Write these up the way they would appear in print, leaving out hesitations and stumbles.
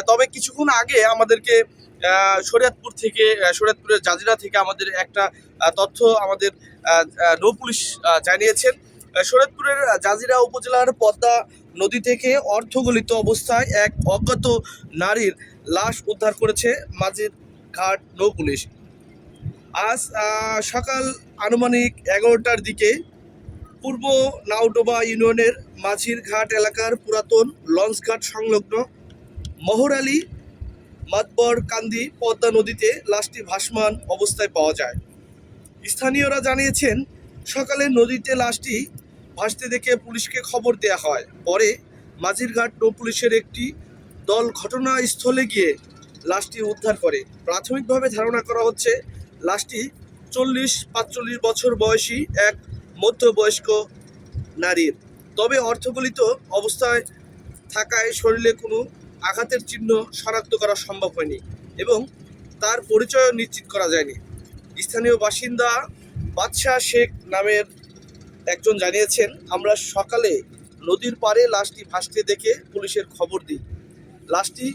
তবে কিছুক্ষণ আগে আমাদেরকে শরীয়তপুরের জাজিরা থেকে আমাদের একটা তথ্য আমাদের নৌ পুলিশ জানিয়েছেন। শরীয়তপুরের জাজিরা উপজেলার পদ্মা নদী থেকে অর্ধগলিত অবস্থায় এক অজ্ঞাত নারীর লাশ উদ্ধার করেছে মাঝির ঘাট নৌ পুলিশ। আজ সকাল আনুমানিক 11টার দিকে পূর্ব নাওডোবা ইউনিয়নের মাঝির ঘাট এলাকার পুরাতন লঞ্চঘাট সংলগ্ন মহর আলী মাতবর কান্দি পদ্মা নদীতে লাশটি ভাসমান অবস্থায় পাওয়া যায়। স্থানীয়রা জানিয়েছেন, সকালে নদীতে লাশটি ভাসতে দেখে পুলিশকে খবর দেওয়া হয়। পরে মাঝিরঘাট নৌ পুলিশের একটি দল ঘটনাস্থলে গিয়ে লাশটি উদ্ধার করে। প্রাথমিকভাবে ধারণা করা হচ্ছে লাশটি 40-45 বছর বয়সী এক মধ্যবয়স্ক নারীর। তবে অর্ধগলিত অবস্থায় থাকায় শরীরে কোনো আঘাতের চিহ্ন শনাক্ত করা সম্ভব হয়নি এবং তার পরিচয় নিশ্চিত করা যায়নি। স্থানীয় বাসিন্দা বাদশাহ শেখ নামের একজন জানিয়েছেন, আমরা সকালে নদীর পাড়ে লাশটি ভাসতে দেখে পুলিশের খবর দিই। লাশটি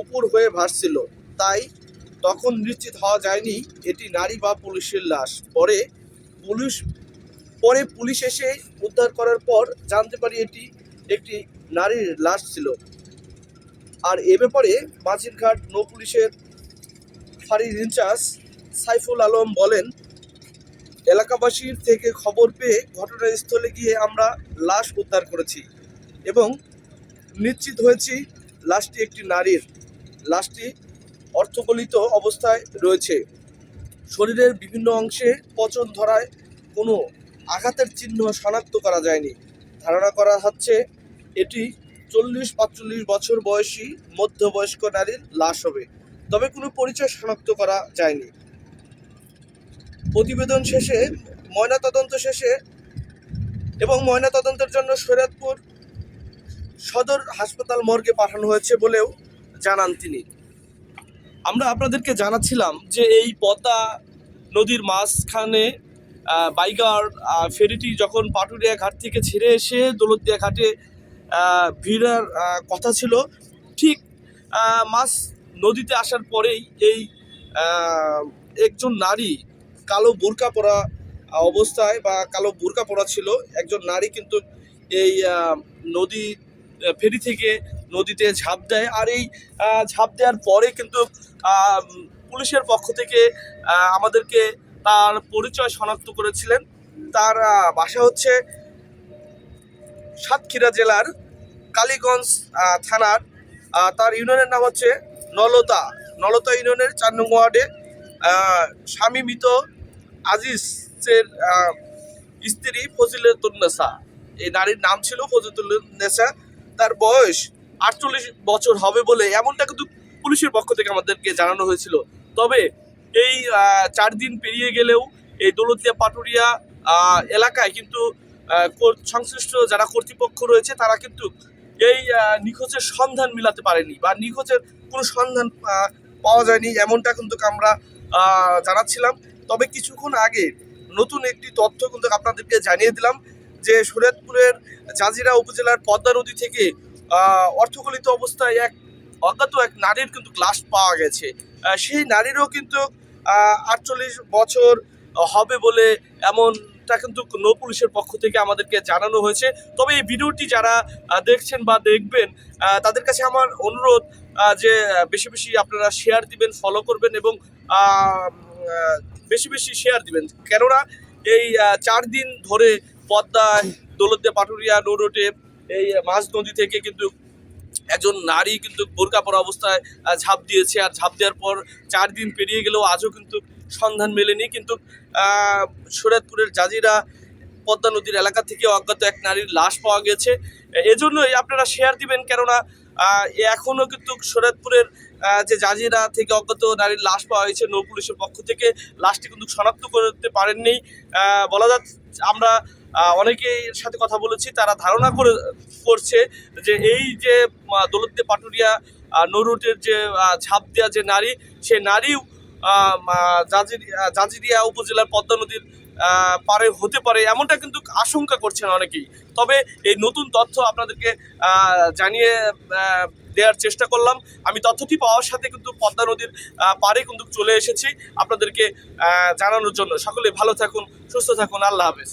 উপর হয়ে ভাসছিল, তাই তখন নিশ্চিত হওয়া যায়নি এটি নারী বা পুলিশের লাশ। পরে পুলিশ এসে উদ্ধার করার পর জানতে পারি এটি একটি নারীর লাশ ছিল। আর এ ব্যাপারে মাঝিরঘাট নৌ পুলিশের ফাঁড়ির ইনচার্জ সাইফুল আলম বলেন, এলাকাবাসীর থেকে খবর পেয়ে ঘটনাস্থলে গিয়ে আমরা লাশ উদ্ধার করেছি এবং নিশ্চিত হয়েছি লাশটি একটি নারীর। লাশটি অর্ধগলিত অবস্থায় রয়েছে। শরীরের বিভিন্ন অংশে পচন ধরায় কোনো আঘাতের চিহ্ন শনাক্ত করা যায়নি। ধারণা করা হচ্ছে এটি 40-45 বছর বয়সী মধ্যবয়স্ক নারীর লাশ হবে, তবে কোনো পরিচয় শনাক্ত করা যায়নি। প্রতিবেদন শেষে ময়নাতদন্তের জন্য শরীয়তপুর সদর হাসপাতাল মর্গে পাঠানো হয়েছে বলেও জানান তিনি। আমরা আপনাদেরকে জানাচ্ছিলাম যে এই পদ্মা নদীর মাঝখানে বাইগার ফেরিটি যখন পাটুরিয়া ঘাট থেকে ছেড়ে এসে দৌলতদিয়া ঘাটে ভিড়ার কথা ছিল, ঠিক মাছ নদীতে আসার পরেই এই একজন নারী কালো বোরকা পরা অবস্থায় বা কালো বোরকা পরা ছিল একজন নারী কিন্তু এই নদী ফেরি থেকে নদীতে ঝাঁপ দেয়। আর এই ঝাঁপ দেওয়ার পরে কিন্তু পুলিশের পক্ষ থেকে আমাদেরকে তার পরিচয় শনাক্ত করেছিলেন। তার বাসা হচ্ছে সাতক্ষীরা জেলার কালীগঞ্জ থানার, তার ইউনিয়নের নাম হচ্ছে নলতা ইউনিয়নের 4 নং ওয়ার্ডে স্বামী মৃত আজিজের স্ত্রী ফজিলাতুন্নেসা। এই নারীর নাম ছিল ফজিলাতুন্নেসা। তার বয়স 48 বছর হবে বলে এমনটা কিন্তু পুলিশের পক্ষ থেকে আমাদেরকে জানানো হয়েছিল। তবে এই 4 দিন পেরিয়ে গেলেও এই দৌলতদিয়া পাটুরিয়া এলাকায় কিন্তু সংশ্লিষ্ট যারা কর্তৃপক্ষ রয়েছে তারা কিন্তু এই নিখোঁজের সন্ধান মিলাতে পারেনি বা নিখোঁজের কোনো সন্ধান পাওয়া যায়নি, এমনটা কিন্তু আমরা জানাচ্ছিলাম। তবে কিছুক্ষণ আগে নতুন একটি তথ্য কিন্তু আপনাদেরকে জানিয়ে দিলাম যে শরীয়তপুরের জাজিরা উপজেলার পদ্মা নদী থেকে অর্ধগলিত অবস্থায় অজ্ঞাত এক নারীর কিন্তু লাশ পাওয়া গেছে। সেই নারীরও কিন্তু 48 বছর হবে বলে এমনটা কিন্তু নৌ পুলিশের পক্ষ থেকে আমাদেরকে জানানো হয়েছে। তবে এই ভিডিওটি যারা দেখছেন বা দেখবেন তাদের কাছে আমার অনুরোধ যে বেশি বেশি আপনারা শেয়ার দিবেন, ফলো করবেন এবং বেশি বেশি শেয়ার দিবেন, কেননা এই 4 দিন ধরে পদ্মায় দৌলতদিয়া পাটুরিয়া নৌ রোডে এই মাঝ নদী থেকে কিন্তু একজন নারী কিন্তু বোরকা পরা অবস্থায় ঝাঁপ দিয়েছে। আর ঝাঁপ দেওয়ার পর 4 দিন পেরিয়ে গেলেও আজও কিন্তু সন্ধান মেলেনি। কিন্তু শরীয়তপুরের জাজিরা পদ্মা নদীর এলাকা থেকে অজ্ঞাত এক নারীর লাশ পাওয়া গেছে। এজন্যই আপনারা শেয়ার দিবেন, কেননা এখনও কিন্তু শরীয়তপুরের যে জাজিরা থেকে অজ্ঞাত নারীর লাশ পাওয়া হয়েছে, নৌ পুলিশের পক্ষ থেকে লাশটি কিন্তু শনাক্ত করতে পারেননি বলা যাচ্ছে। আমরা অনেকের সাথে কথা বলেছি, তারা ধারণা করছে যে এই যে দৌলতদিয়া পাটুরিয়া নৌ রুটের যে ঝাঁপ দেওয়া যে নারী, সে নারীও জাজিরিয়া উপজেলার পদ্মা নদীর পারে হতে পারে, এমনটা কিন্তু আশঙ্কা করছেন অনেকেই। তবে এই নতুন তথ্য আপনাদেরকে জানিয়ে দেওয়ার চেষ্টা করলাম। আমি তথ্যটি পাওয়ার সাথে কিন্তু পদ্মা নদীর পাড়ে কিন্তু চলে এসেছি আপনাদেরকে জানানোর জন্য। সকলে ভালো থাকুন, সুস্থ থাকুন, আল্লাহ হাফেজ।